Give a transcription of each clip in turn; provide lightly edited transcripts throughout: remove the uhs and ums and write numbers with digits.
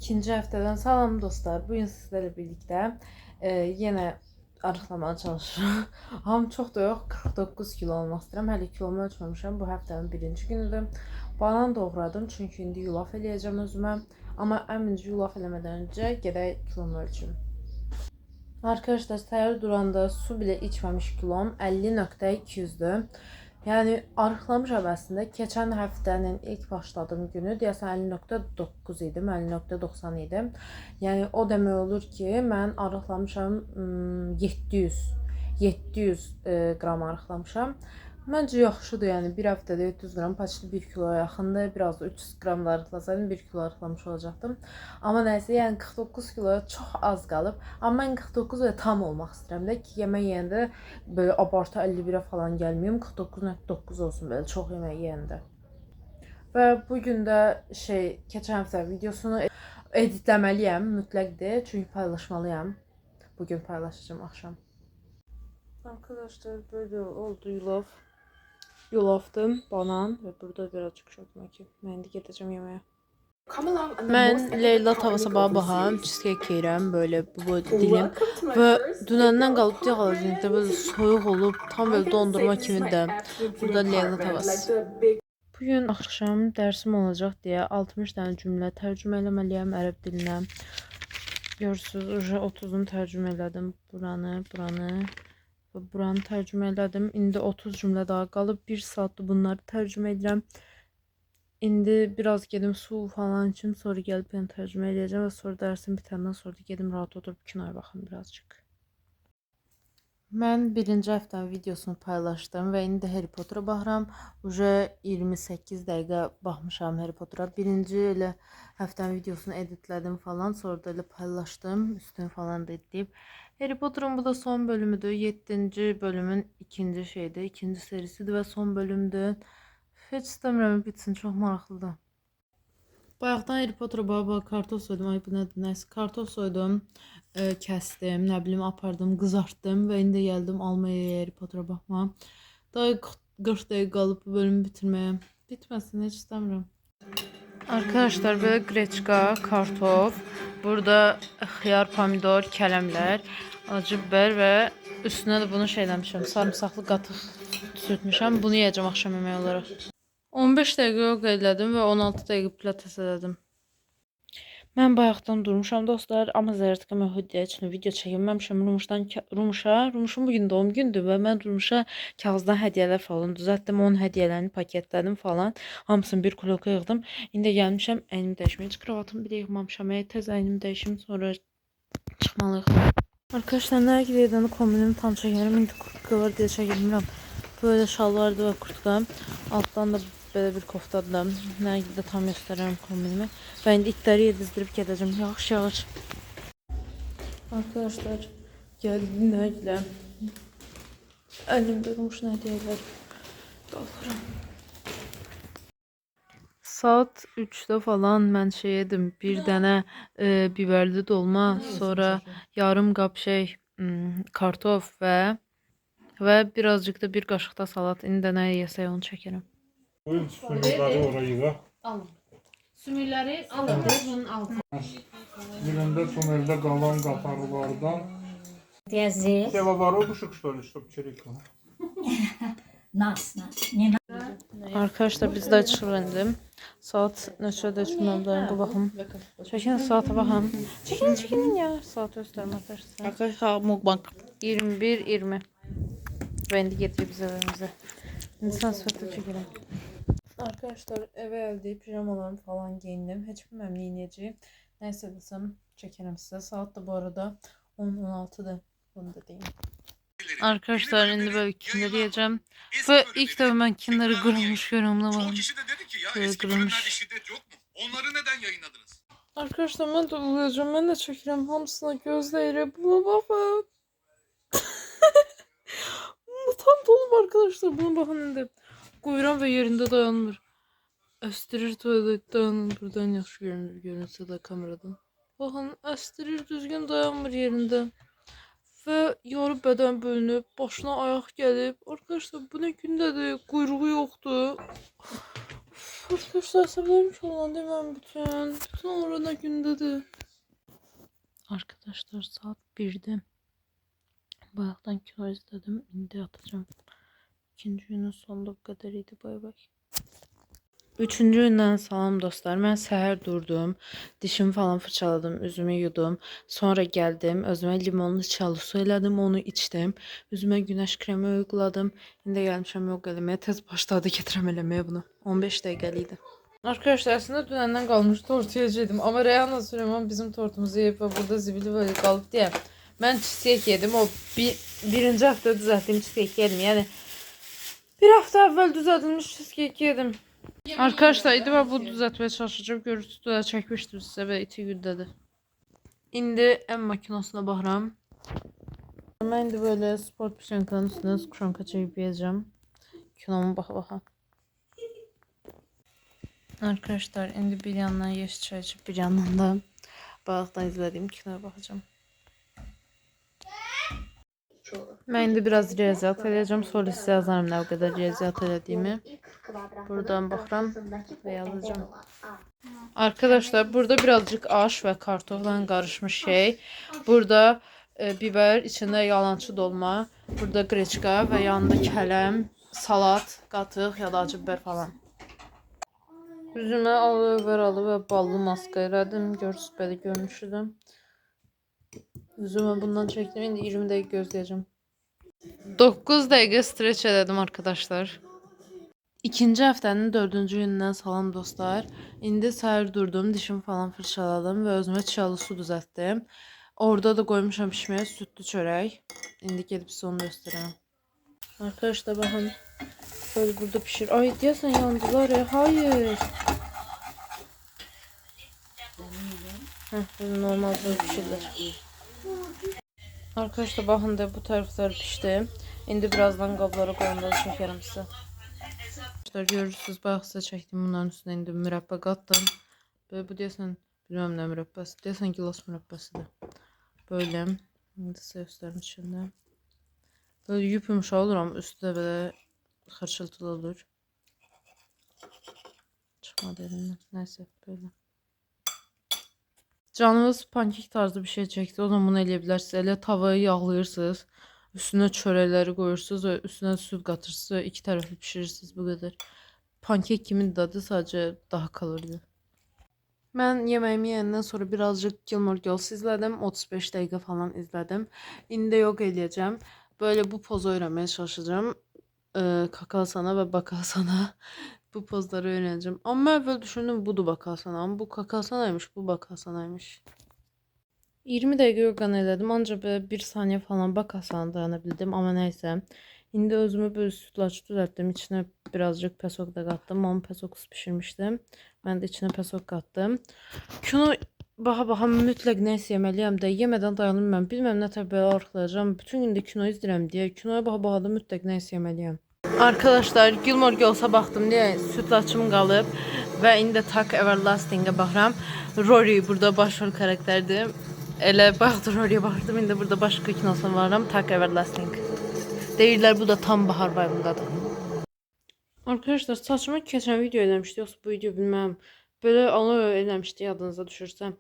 İkinci həftədən salam dostlar. Bugün sizlerle birlikte yine arıqlamaya çalışıram. Amma çox da yox, 49 kilo olmaq istəyirəm. Hələ kilomu ölçməmişəm. Bu həftənin birinci günüdür. Banan doğradım çünki indi yulaf eləyəcəm özümə. Amma əminci yulaf eləmədən öncə gedək kilomu ölçüm. Arkadaşlar səhər duranda su bile içməmiş kilom 50.200'dür. Yani arıqlamış əvəzində keçən həftənin ilk başladığım günü deyəsən 50.9 idim, 50.90 idim. Yəni o demək olur ki, mən arıqlamışam 700 qram arıqlamışam. Məncə yaxşıdır, yəni bir həftədə 700 qram, paçlı 1 kiloya yaxındır. Biraz da 300 qram da arıqlasaydım 1 kilo arıqlamış olacaqdım. Amma nəysə, yəni 49 kiloya çox az qalıb. Amma mən 49 və tam olmaq istəyirəm də ki, yemək yeyəndə böyle abartı 51'e falan gəlməyim. 49.9 olsun belə çox yemək yeyəndə. Və bugün də keçən həftə videosunu editləməliyəm, mütləqdir. Çünki paylaşmalıyam. Bugün paylaşacağım akşam. Arkadaşlar böyle oldu yulaf. Yulafdım, banan ve burada birazcık şokmaki. Ben indi gedəcəm yeməyə. Mən Leyla tava sabaha baxam, cheesecake yeyirəm böyle bu dilim və dünəndən qalıb yağladı böyle soyuq olub, tam böyle dondurma kimi də. Burada Leyla tavası. Bugün axşam dərsim olacaq deyə 60 dənə cümlə tərcümə eləməliyəm ərəb dilinə. Görürsüz, 30'unu tərcümə elədim. Buranı və buranı tərcümə elədim. İndi 30 cümlə daha qalıb. 1 saatdır bunları tərcümə edirəm. İndi biraz gedim su falan içim, sonra gəlib yəni tərcümə edəcəm və sonra dərsim bitəndən sonra da gedim rahat oturub kinoya baxım birazcık. Mən birinci həftənin videosunu paylaşdım və indi Harry Potter'a baxıram. Uca 28 dəqiqə baxmışam Harry Potter'a. Birinci elə həftənin videosunu editlədim falan, sonra da elə paylaşdım, üstünü falan da edib. Harry Potter'ın bu da son bölümüdür. 7. bölümün ikinci serisidir və son bölümdür. Heç istəmirəm bitsin, çox maraqlıdır. Bayaqdan Harry Potter'a baba kartof soydum, ay bu nədir, nəysə kartof soydum, kəsdim, nə bilim apardım, qızartdım və indi gəldim almaya Harry Potter'a baxma. Daha 40 dəqiqə qalıb bu bölümü bitirməyə. Bitməsin, heç istəmirəm. Arkadaşlar böyle greçka, kartof, burada xiyar, pomidor, kələmlər, acı biber və üstünə də bunu eləmişəm, sarımsaqlı qatıq sürtmüşəm. Bunu yiyəcəm axşam yeməyi olaraq. 15 dəqiqə yoga elədim və 16 dəqiqə pilates elədim. Mən bayaqdan durmuşam dostlar, amma Zərətqə Məhuddiyə üçün video çəkilməmişəm. Rumuşun bugün doğum gündür və mən Rumuşa kağızdan hədiyyələr falan düzəltdim. Onun hədiyyələrini paketlədim falan. Hamısını bir kuloka yığdım. İndi gəlmişəm əynimi dəyişməyə. Heç kravatımı bile yığmamışam. Tez əynimi dəyişim, sonra çıxmalıyıq. Arkadaşlar, nə gedəndə kombinimi tam çəkərəm. İndi kurtka var deyə çəkilmirəm. Böyle şalvardı və kurtka. Altdan da böyle bir koftadım. Nerede tam göstereyim kombinimi. Ben de itləri yedizdirip gedəcəm. Yağış. Arkadaşlar geldi Nərgilə. Əlimdə durmuş hədiyələr. Qalxıram. Saat 3'də falan mən yedim. Bir dənə biberli dolma, sonra yarım qap kartof və birazcık da bir qaşıq da salat. İndi də nə yesək onu çəkərəm. Sümükləri oraya alın. Sümükləri alın. Bunun altına. Birində tuneldə qalan qatarlardan Sevavarov что ли, чтоб çelik. Nas. Arkadaşlar biz de çıxırındım. Saat neçədə çıxmamdayım bu baxım. Çəkin saata baxım. Çəkin ya. Saat göstərim arkadaşlar. Arkadaşlar mukbang. 21:20. Və indi getirib biz evimizə. İndi sifətlə çəkirəm. Arkadaşlar eve geldim, pijamalarımı falan giyindim. Hiç bilmem ne ineceğim. Neyse desem çekerim size. Saat de bu arada 10-16'da. Bunu da diyeyim. Arkadaşlar şimdi böyle kinleri yiyeceğim. Ve ilk defa ben kinleri kırılmış yorumlamadım. Çoğu kişi de dedi ki ya eski bölümlerde şiddet yok mu? Onları neden yayınladınız? Arkadaşlar ben de uyuyacağım. Ben de çekeceğim. Hamısına gözleri. Buna bakın. Mutant oğlum arkadaşlar. Buna bakın şimdi. Kuyruğum ve yerinde dayanmır. Əstirir tuvalet dayanır. Buradan yaxşı görünsə də kameradan. Baxın, əstirir düzgün dayanmır yerində. Və yarı bədən bölünüb, başına ayaq gəlib. Arkadaşlar bu ne gündədir? Quyruğu yoxdur. Arkadaşlar sabahlerim olan demem bütün. Bütün orada gündedir. Arkadaşlar saat 1'de. Bayaqdan kino izledim. İndi yatacağım. İkinci günün sonunda bu kadar idi. Bay bay. Üçüncü gündən salam dostlar. Mən səhər durdum, dişimi falan fırçaladım, üzümü yudum. Sonra gəldim, özümə limonlu çalı su elədim, onu içdim. Üzümə günəş kremi uyguladım. İndi gəlmişəm yoga eləməyə. Tez başladı getirəm eləməyə bunu. 15 dəqiqəli idi. Arkadaşlar aslında dünəndən qalmış tort yiyəcəkdim. Amma Reyhanla Süleyman bizim tortumuzu yeyib və burada zibili böyle qalıb deyə. Mən cheesecake yedim. O birinci hafta düzəltdiyim cheesecake yedim. Yəni bir hafta əvvəl düzəltilmiş cheesecake yedim. Arkadaşlar idi ve bu düzeltmeye çalışacağım. Görüntüsü de çekmiştim size ve 2 gündedir. İndi en makinesine baxıram. Ben indi böyle sport pişenkanın üstüne kuşanka çekip yiyeceğim. Kinomu baxa. Arkadaşlar indi bir yandan yeşil çay içip bir yandan da balıktan izlediğim kinoya bakacağım. Ben indi biraz riyaziyyat edeceğim. Sonra size yazarım ne kadar riyaziyyat edeceğimi. Buradan baxıram ve yazacağım. Arkadaşlar burada birazcık aş ve kartofla karışmış şey. Burada biber, içinde yalancı dolma. Burada greçka ve yanında kələm, salat, qatıq ya da acı biber falan. Üzümə aloe veralı ve ballı maska elədim. Görürsünüz belə görmüşdüm. Üzümə bundan çektim. İndi 20 dəqiqə gözləyəcəm. 9 dəqiqə streç elədim arkadaşlar. İkinci haftanın 4-cü günündən salam dostlar. İndi səhər durdum, dişimi falan fırçaladım və özümə çiyalı su düzəltdim. Orada da qoymuşam pişməyə sütlü çörək. İndi gedib size onu göstereyim. Arkadaşlar bakın. Böyle burada pişir. Ay deyəsən yandılar ya. Hayır. Böyle normal böyle pişirler. Arkadaşlar bakın da bu taraflar pişti. İndi birazdan qablara qoyanda çekerim size. Arkadaşlar görürsünüz bayaq size çektim bunların üstüne indi mürəbbə qatdım. Böyle bu deyəsən bilmem ne mürəbbəsi. Deyəsən gilas mürəbbəsidir. Böyle. İndi size gösterim içində. Böyle yumuşaq olur ama üstü de böyle xırçıltılı olur. Çıkmadı elimden. Neyse böyle. Canınız pankek tarzı bir şey çekti. O zaman bunu eləyə bilərsiniz. Elə tavayı yağlayırsınız. Üstüne çörəkləri qoyursunuz ve üstüne süt qatırsınız ve iki taraflı pişirirsiniz. Bu kadar. Pankek kimin dadı sadece daha kalırdı. Ben yemeğimi yiyenden sonra birazcık Gilmore Girls izledim. 35 dakika falan izledim. İndi yoga eləyəcəm. Böyle bu pozu öğrenmeye çalışacağım. Kakasana ve bakasana. Bu pozları öğreneceğim. Ama evvel düşündüm budu bakasana. Ama bu kakasanaymış, bu bakasanaymış. 20 dakika yoganı elədim. Ancaq böyle 1 saniye falan bakasana dayanabildim. Ama neyse. İndi özümü böyle sütlaç düzelttim. İçine birazcık pesok da kattım. Ama pesoksuz pişirmiştim. Ben de içine pesok kattım. Şunu baxa mütləq nəsə yeməliyəm də, yemədən dayanmıram. Bilməm nə tər belə arıqlayacağım. Bütün gün də kino izləyirəm deyə, kinoya baxa da mütləq nəsə yeməliyəm. Arkadaşlar, Gilmore Girls'a baxdım deyə sütlaçım qalıb və indi Tak Everlasting'e baxıram. Rory burada başrol karakterdir. Elə bayaqdır Rory'yə baxdım, indi burada başqa kinosuna varam. Tak Everlasting. Deyirlər bu da tam bahar vibe'ındadır. Arkadaşlar saçımı keçən video eləmişdi, yoxsa bu video bilməm. Böyle aloe eləmişdi yadınıza düşürsə.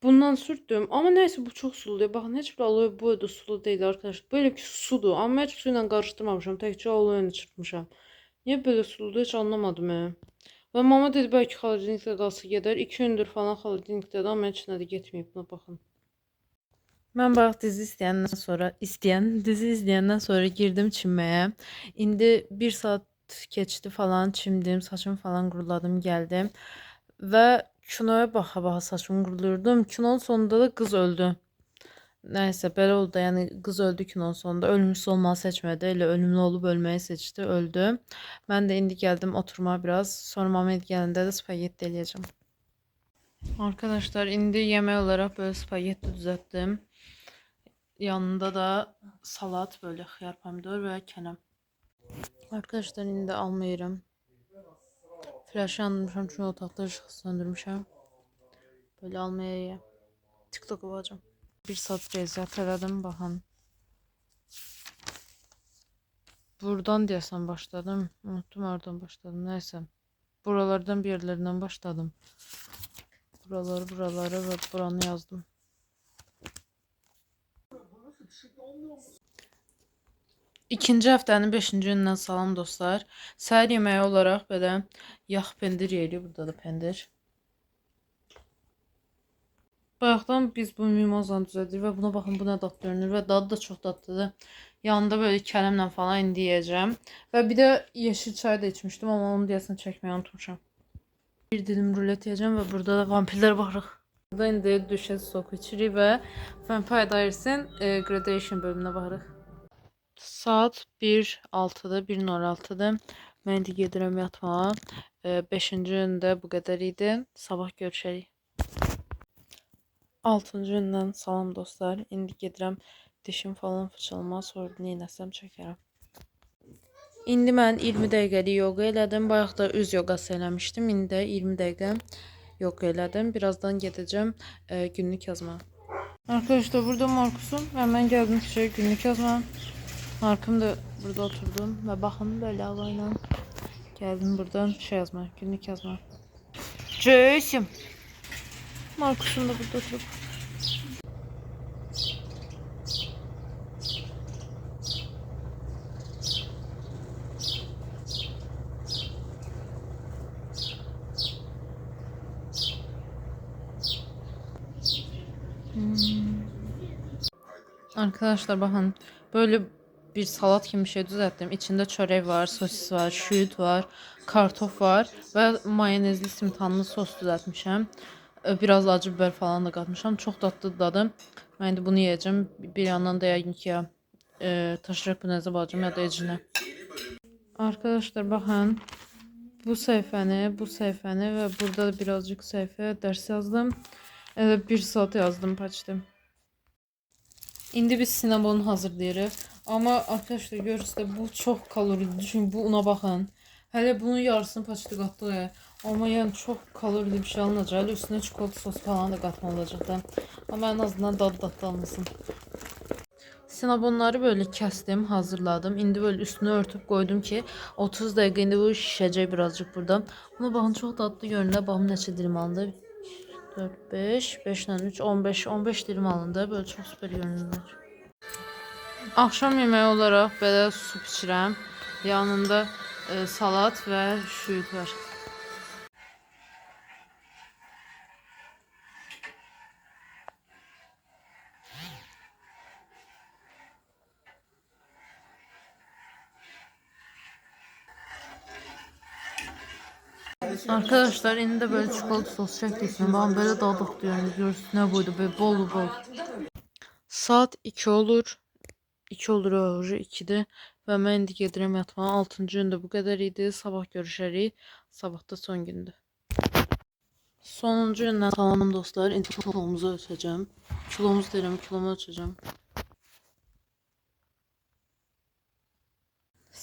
Bundan sürttüm ama neyse bu çok sulu diye. Bakın hiç bir aloe bu da sulu değil arkadaşlar. Böyle ki sudur ama hiç suyla karıştırmamışam. Təkcə aloe çırpmışam. Niye böyle suludur hiç anlamadım ya. Ve mama dedi belki xaladenikdə qalsa gedər. 2 gündür falan xaladenikdədir ama heç nədə getməyib buna baxın. Ben bayaq dizi izləyəndən sonra girdim çimməyə. İndi 1 saat keçdi falan çimdim, saçımı falan quruladım, gəldim. Ve kinoya baxa saçımı qurulurdum. Kinonun sonunda da kız öldü. Neyse belə oldu. Yani kız öldü kinonun sonunda. Ölümsüz olmağı seçmedi. Elə ölümlü olub ölməyi seçti. Öldü. Ben de indi geldim oturma biraz. Sonra Mehmet gelende de spagetti eləyəcəm. Arkadaşlar indi yemek olarak böyle spagetti düzelttim. Yanında da salat böyle xiyar pomidor ve kənəm. Arkadaşlar indi almayırım. Flaşı yandırmışam çünkü otaqda ışığı söndürmüşəm. Böyle almaya TikTok'a bakacağım. 1 saat reziyat elədim baxın. Buradan deyəsən başladım. Unuttum oradan başladım. Neyse. buralardan bir yerlerinden başladım. Buraları ve buranı yazdım. İkinci həftənin 5-ci günündən salam dostlar. Səhər yeməyi olaraq belə yağ pendir yeyirik. Burada da pendir. Bayaqdan biz bu mimozanı düzəldik və buna baxın, bu nə dadlı görünür və dadı da çox dadlıdır. Yanında böyle kələmlə falan indi yeyəcəm. Və bir də yeşil çay da içmişdim, amma onu deyəsən çəkməyi unutmuşam. Bir dilim rulet yiyəcəm və burada da vampirlər baxırıq. Burada indi düşes soku içirik və Vampire Diaries-in Gradation bölümünə baxırıq. Saat 1:06-dır, 1:06-dır. Mən indi gedirəm yatmağa. 5-ci gündə bu qədər idi. Sabah görüşərik. 6-cı gündən salam dostlar. İndi gedirəm dişim falan fırçalama, sonra neynəsəm çəkərəm. İndi mən 20 dəqiqəlik yoga elədim. Bayaq da üz yoqası eləmişdim. İndi də 20 dəqiqə yoga elədim. Birazdan gedəcəm günlük yazma. Arkadaşlar burada Markus'um və mən gəldim küçəyə günlük yazma. Markım da burada oturdum ve bakın böyle havayla geldim buradan şey yazma, günlük yazma. Ceysim. Markus'un da burada oturup. Arkadaşlar bakın böyle bir salat gibi bir şey düzelttim. İçinde çörek var, sosis var, şüyüt var, kartof var ve mayonezli simtanlı sos düzeltmişim. Biraz acı biber falan da katmışam. Çok tatlı dadı. Ben de bunu yiyeceğim. Bir yandan da yəqin ki ya taşıraq bu nəzə bacım ya da ecinə. Arkadaşlar bakın bu səhifəni ve burada da birazcık səhifə ders yazdım. Bir saat yazdım, paçdım. İndi biz sinabonu hazırlayırıq. Ama arkadaşlar görürsünüz bu çok kalorili. Çünkü bu una bakın. Hele bunun yarısını paçlı qatdıq. Ama yani çok kalorili bir şey alınacaq. Üstüne çikolata sos falan da qatma olacaq da. Ama en azından dadı almasın. Sinabonları böyle kəsdim, hazırladım. İndi böyle üstünü örtüp koydum ki 30 dəqiqə indi bu şişəcək birazcık buradan. Buna bakın çok tatlı görünür. Baxın neçə dilim alındı. 4, 5, 5 ilə 3, 15, 15 dilim alındı. Böyle çok süper görünürlər. Akşam yemeği olarak böyle su içirəm. Yanında salat ve şüyüt var. Arkadaşlar indi de böyle çikolata sos çektiğim ben böyle daha da diyorum. Görsün buydu böyle bol bol. Saat 2 olur. 2 olur orucu 2'de ve mən indi gedirəm yatmağa. 6-cı gündə bu qədər idi. Sabah görüşərik. Sabah da son gündür. Sonuncu gündən salam dostlar. İndi kilomuzu ölçəcəm. Kilomuzu deyirəm, kilomu ölçəcəm.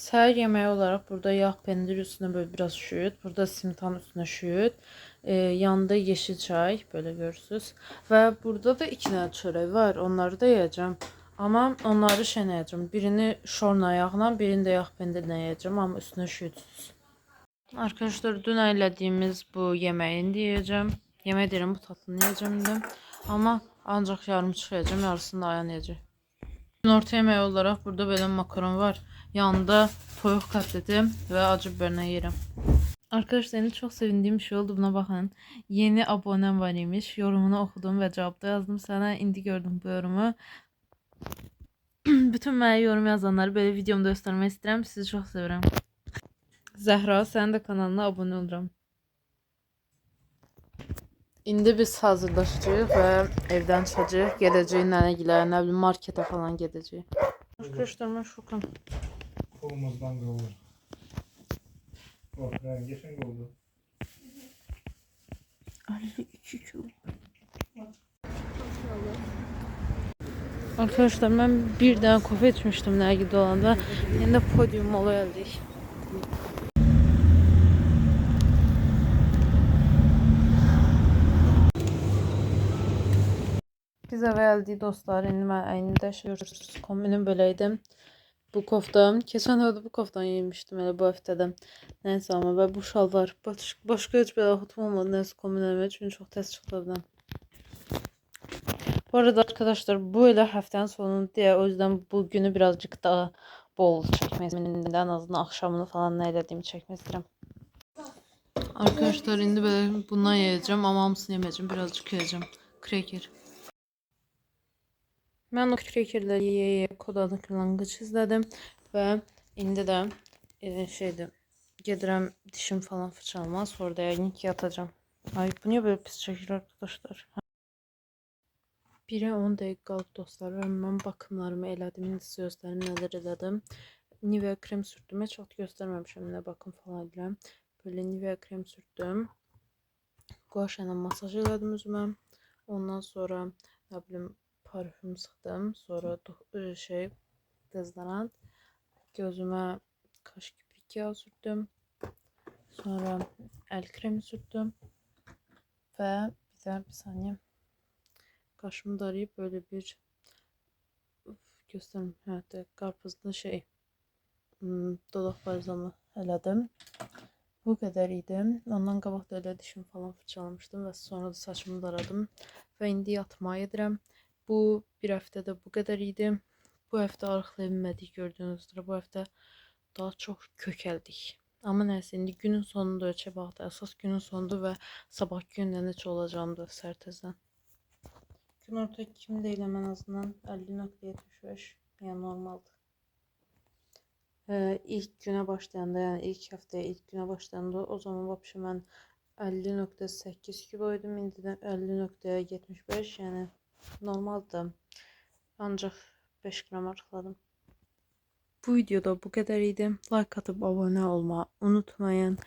Səhər yeməyi olarak burada yağ pendir üstüne böyle biraz şüyüt. Burada simtan üstüne şüyüt. Yanında yeşil çay böyle görürsünüz. Ve burada da 2 tane çörek var. Onları da yiyeceğim. Ama onları şey yiyeceğim. Birini şorna yağla, birini de yağ pendirle yiyeceğim. Ama üstüne şüyütsüz. Arkadaşlar dün eylediğimiz bu yemeğini yiyeceğim. Yemeği derim bu tatlını yiyeceğim dedim. Ama ancak yarım çıkacağım. Yarısını da ayan yiyeceğim. Orta yemeği olarak burada böyle makaron var. Yanında toyuq katleti ve acı biberine yerim. Arkadaşlar yeni çok sevindiğim bir şey oldu, buna bakın. Yeni abonem var imiş. Yorumunu okudum ve cevapta yazdım sana. İndi gördüm bu yorumu. Bütün mənə yorum yazanları böyle videomda göstermek istedim. Sizi çok seviyorum. Zəhra, sen de kanalına abone olurum. İndi biz hazırlaşacağıq və evdən çıxacağıq. Gedəcəyik nənəgilərə, nə bilim markete falan gedəcəyik. Arkadaşlar mən şokam. Kolumuzdan qalır. Bak rengi şey oldu. 52 kilo. Arkadaşlar ben bir tane kofe içmiştim Nergi'de olanda. Yine de podyum mola geldik. Biz eve geldik dostlar. Şimdi ben aynı da kombinim böyleydim. Bu koftam. Keçən həftə bu koftanı giymişdim elə bu həftədə. Nəysə amma və bu şalvar. Başqa heç bir axıtım olmadı. Nəysə kombin eləmək üçün çox tərs çıxdı evdən. Bu arada arkadaşlar bu elə həftənin sonu diye o yüzden bu günü birazcık daha bol çekmek istedim. En azından akşamını falan ne elədiyimi çekmek istedim. Arkadaşlar indi böyle bundan yiyeceğim ama hamısını yemeyeceğim. Birazcık yiyeceğim. Kreker. Ben o krekerleri yiye kod adlı kırlangıç izledim ve indi də şeydi gedirəm dişim falan fırçalama sonra da yəqin ki yatacağım. Ay bu niye böyle pis çəkir arkadaşlar? 1'e 10 dəqiqə qalıb dostlar və mən bakımlarımı elədim. İndi sizə göstərim nələr elədim. Nivea krem sürdüm. Heç vaxt göstərməmişəm nə bakım falan edirəm. Böyle Nivea krem sürdüm. Guaşa ilə masaj elədim üzümə. Ondan sonra nə bilim parfüm sıxdım. Sonra dezodorant. Gözüme kaş kiprik yağı sürdüm. Sonra el kremi sürdüm. Ve bir saniye. Kaşımı darayıp böyle bir göstereyim. Evet, karpuzlu dodaq balzamı elədim. Bu kadar idi. Ondan qabaq da elə dişimi falan fırçalamışdım və sonra da saçımı daradım. Və indi yatmağa gedirəm. Bu bir həftədə bu kadar idi. Bu həftə arıqlayabilmədik gördüyünüz üzrə. Bu həftə daha çox kökəldik. Amma nəysə indi günün sonunda ölçə baxdı. Əsas günün sonudur və sabah gündən necə olacağım da sərtəzdən. Gün orta kimi deyiləm en azından 50.75 yani normaldır. İlk güne başlayanda yani ilk haftaya ilk güne başlayanda o zaman vapşı mən 50.8 kiloydum. İndi də 50.75 yani normaldır. Ancaq 5 gram artıqladım. Bu videoda bu kadar idi. Like atıp abone olmayı unutmayın.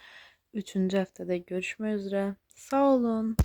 3. həftədə görüşmək üzrə. Sağ olun.